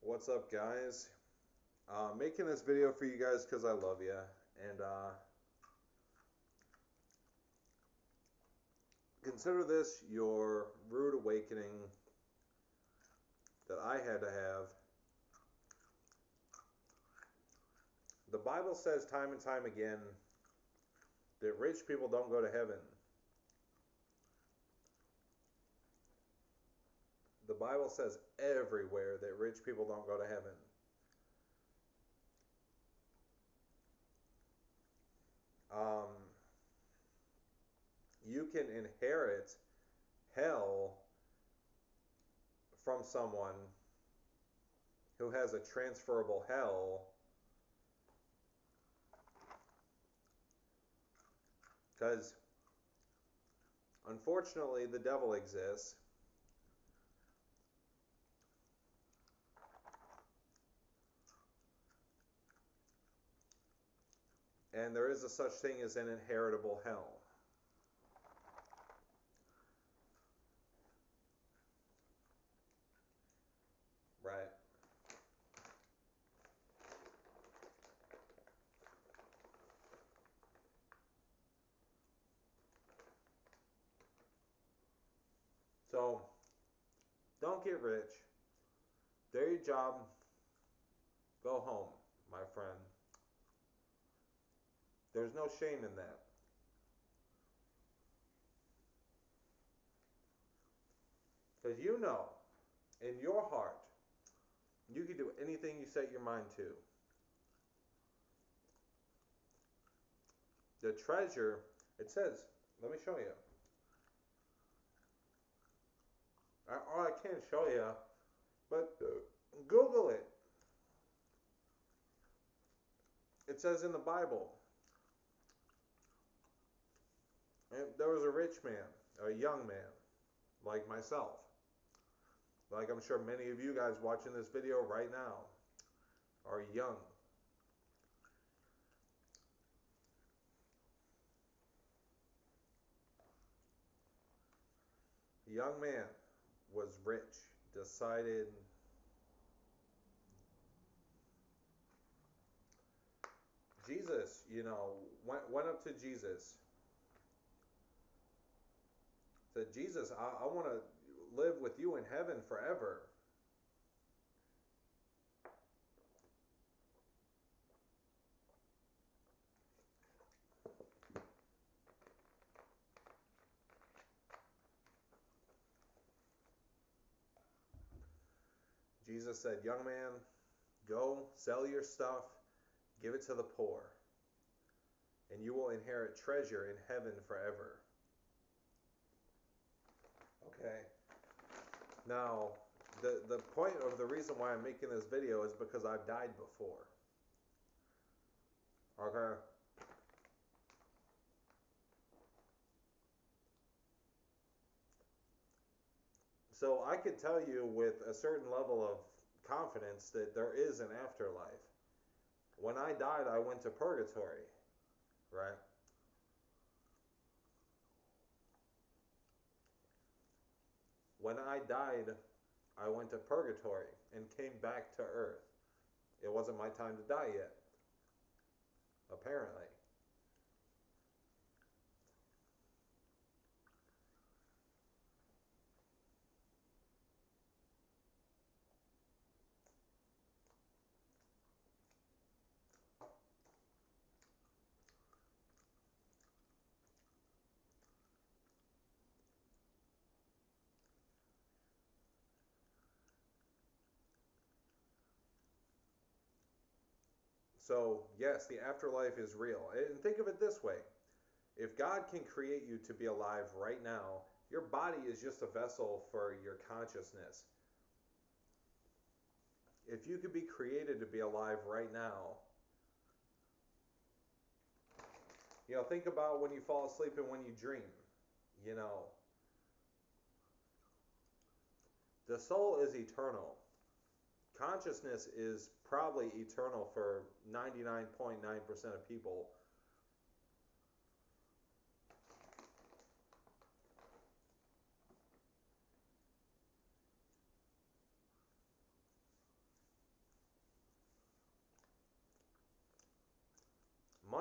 What's up, guys? Making this video for you guys because I love you, and consider this your rude awakening that I had to have. The Bible says time and time again that rich people don't go to heaven. The Bible says everywhere that rich people don't go to heaven. Um, you can inherit hell from someone who has a transferable hell, because unfortunately the devil exists. And there is a such thing as an inheritable hell. Right? So, don't get rich. Do your job. Go home, my friend. There's no shame in that. Because you know, in your heart, you can do anything you set your mind to. The treasure, it says, let me show you. I can't show you, but Google it. It says in the Bible, there was a rich man, a young man, like myself. Like I'm sure many of you guys watching this video right now are young. A young man was rich, decided Jesus, went up to Jesus, said, Jesus, I want to live with you in heaven forever. Jesus said, young man, go sell your stuff, give it to the poor, and you will inherit treasure in heaven forever. Okay. Now, the point of the reason why I'm making this video is because I've died before. Okay. So I could tell you with a certain level of confidence that there is an afterlife. When I died, I went to purgatory, right? When I died, I went to purgatory and came back to earth. It wasn't my time to die yet, apparently. So, yes, the afterlife is real. And think of it this way. If God can create you to be alive right now, your body is just a vessel for your consciousness. If you could be created to be alive right now, think about when you fall asleep and when you dream. You know, the soul is eternal. Consciousness is probably eternal for 99.9% of people.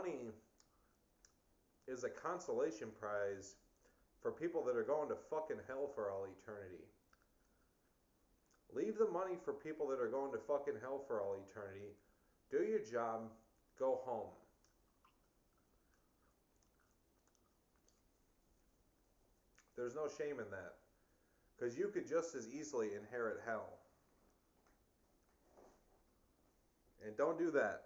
money is a consolation prize for people that are going to fucking hell for all eternity. Leave the money for people that are going to fucking hell for all eternity. Do your job. Go home. There's no shame in that. Because you could just as easily inherit hell. And don't do that.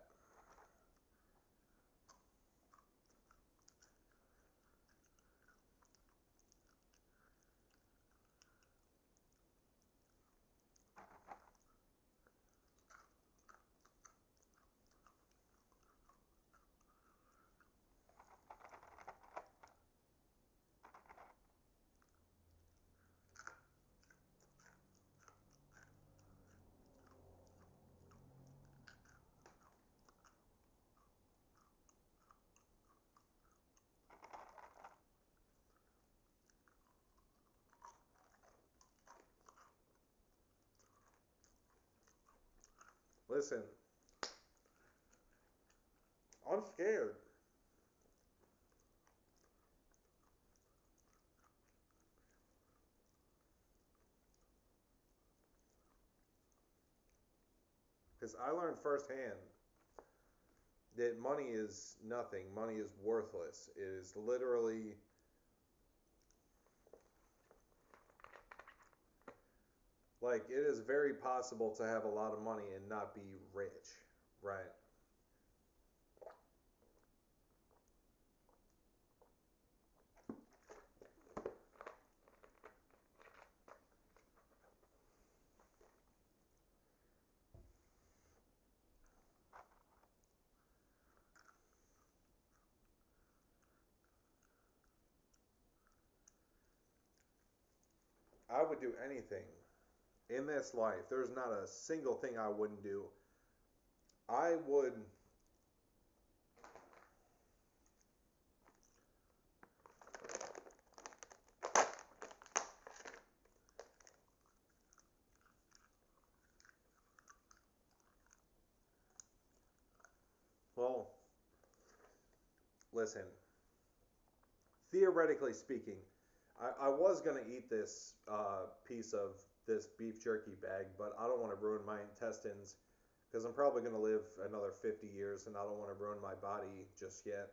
Listen, I'm scared. Because I learned firsthand that money is nothing. Money is worthless. It is literally like it is very possible to have a lot of money and not be rich, right? I would do anything in this life. There's not a single thing I wouldn't do. I would. Well, listen. Theoretically speaking, I was going to eat this piece of this beef jerky bag, but I don't want to ruin my intestines because I'm probably going to live another 50 years and I don't want to ruin my body just yet.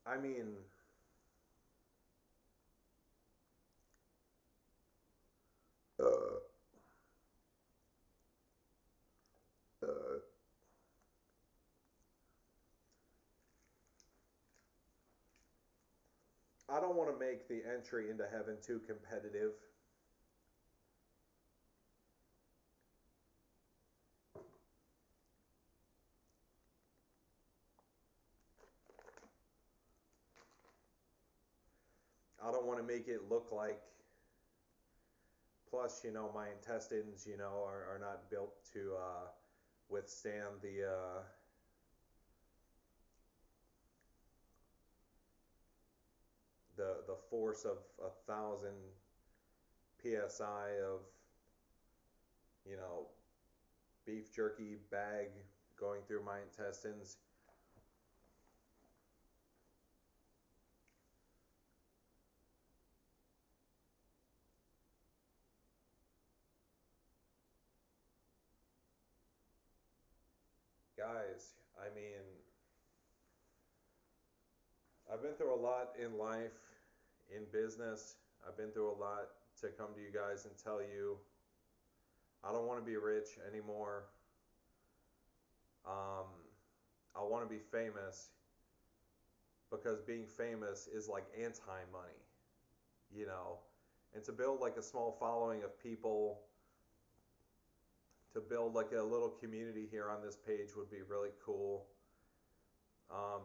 I mean, uh, uh, I don't want to make the entry into heaven too competitive. I don't want to make it look like. Plus, my intestines, are not built to withstand the force of 1,000 psi of you know beef jerky bag going through my intestines. Guys, I mean, I've been through a lot in life, in business. I've been through a lot to come to you guys and tell you I don't want to be rich anymore. Um, I want to be famous because being famous is like anti-money, you know. And to build like a small following of people, to build like a little community here on this page would be really cool. Um,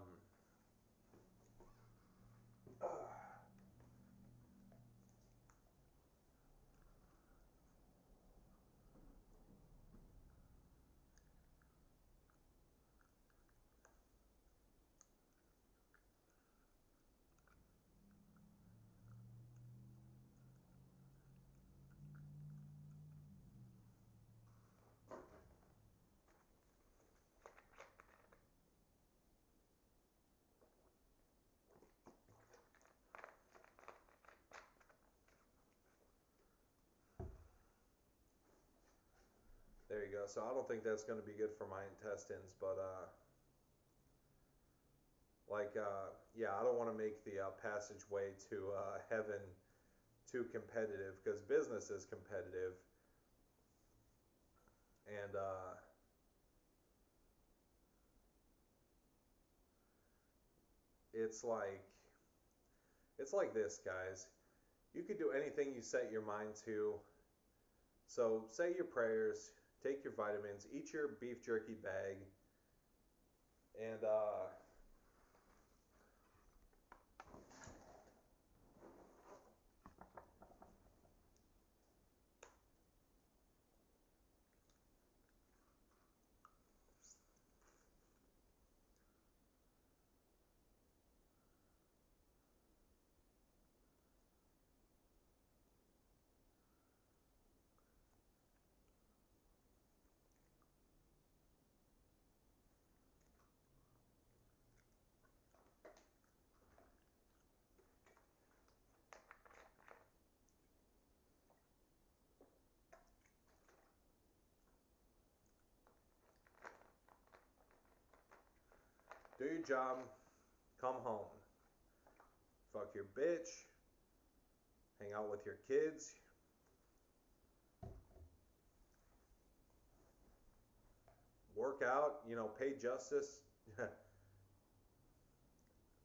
go. So I don't think that's going to be good for my intestines, but yeah, I don't want to make the passageway to heaven too competitive because business is competitive, and it's like it's like this, guys. You could do anything you set your mind to. So say your prayers, take your vitamins, eat your beef jerky bag, and do your job, come home, fuck your bitch, hang out with your kids, work out, pay justice. That's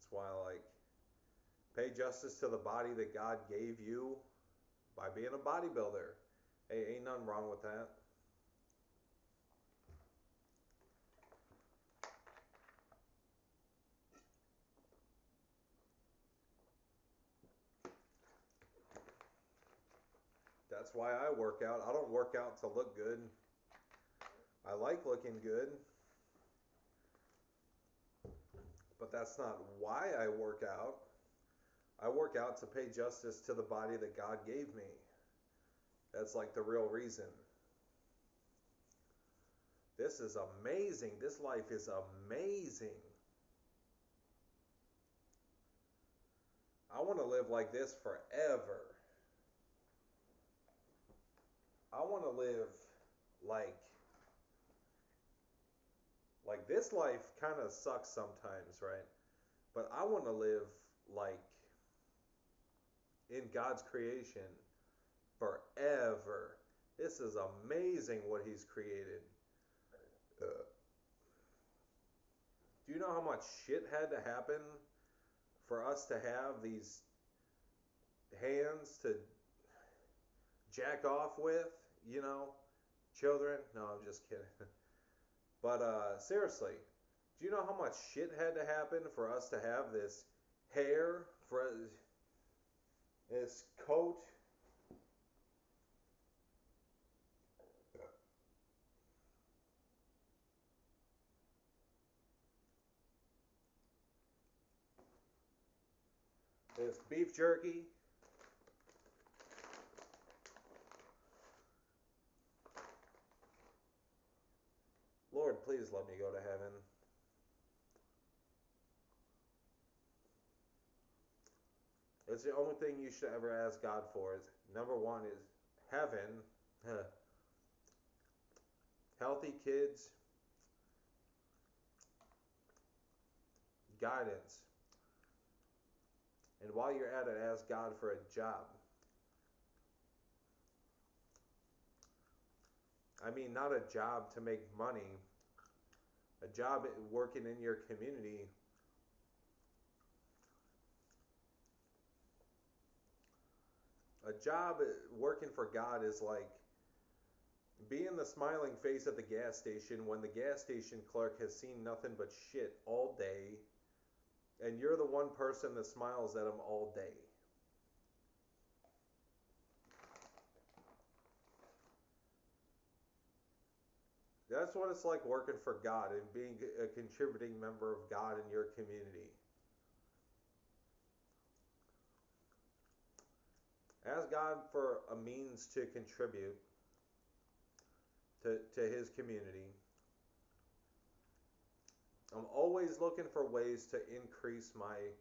why I like pay justice to the body that God gave you by being a bodybuilder. Hey, ain't nothing wrong with that. That's why I work out. I don't work out to look good. I like looking good, but that's not why I work out. I work out to pay justice to the body that God gave me. That's like the real reason. This is amazing. This life is amazing. I want to live like this forever. I want to live like this life kind of sucks sometimes, right? But I want to live like in God's creation forever. This is amazing what he's created. Do you know how much shit had to happen for us to have these hands to jack off with, you know, children? No, I'm just kidding. But seriously, do you know how much shit had to happen for us to have this hair, for this coat, this beef jerky? Lord, please let me go to heaven. It's the only thing you should ever ask God for. Is number one is heaven, healthy kids, guidance, and while you're at it, ask God for a job. I mean, not a job to make money, a job working in your community. A job working for God is like being the smiling face at the gas station when the gas station clerk has seen nothing but shit all day, and you're the one person that smiles at him all day. That's what it's like working for God and being a contributing member of God in your community. Ask God for a means to contribute to his community. I'm always looking for ways to increase my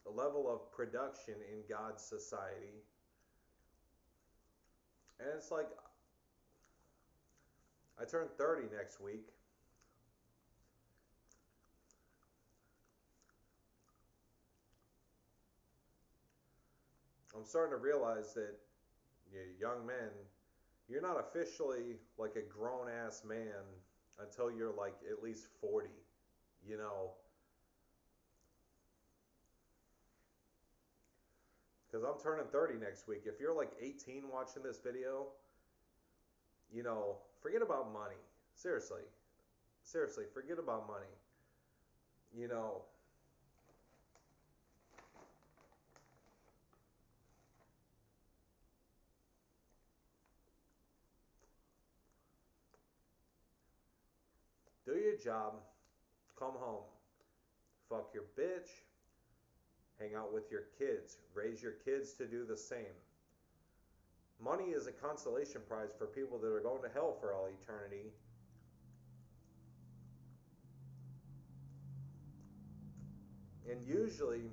level of production in God's society. And it's like I turn 30 next week. I'm starting to realize that, you young men, you're not officially like a grown ass man until you're like at least 40. You know, because I'm turning 30 next week. If you're like 18 watching this video, forget about money. Seriously. Seriously, forget about money. You know, do your job, come home, fuck your bitch, hang out with your kids, raise your kids to do the same. Money is a consolation prize for people that are going to hell for all eternity. And usually,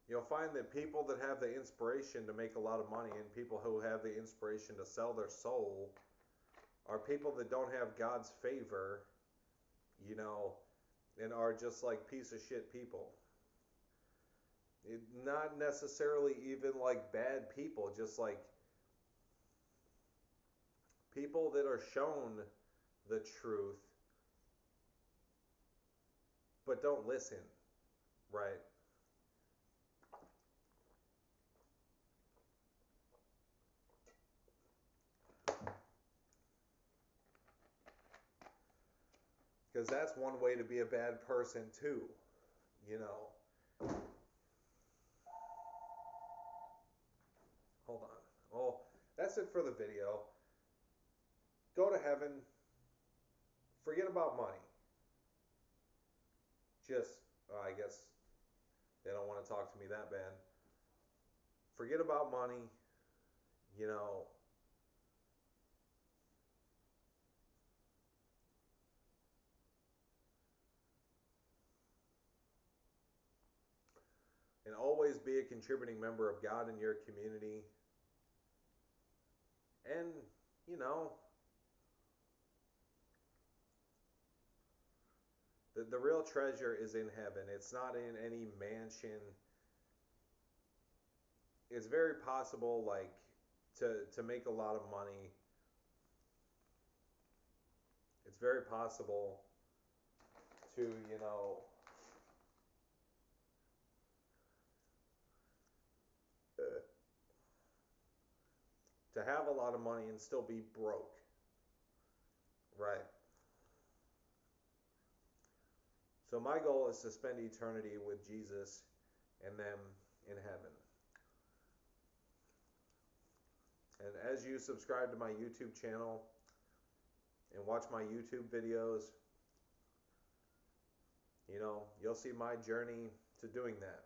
you'll find that people that have the inspiration to make a lot of money and people who have the inspiration to sell their soul are people that don't have God's favor, you know, and are just like piece of shit people. Not necessarily even like bad people, just like people that are shown the truth but don't listen, right? Because that's one way to be a bad person too, you know. Hold on. Well, that's it for the video. Go to heaven. Forget about money. Just, I guess they don't want to talk to me that bad. Forget about money. You know, and always be a contributing member of God in your community. And, you know, the real treasure is in heaven. It's not in any mansion. It's very possible, like, to make a lot of money. It's very possible to, to have a lot of money and still be broke. Right. So my goal is to spend eternity with Jesus and them in heaven. And as you subscribe to my YouTube channel and watch my YouTube videos, you'll see my journey to doing that.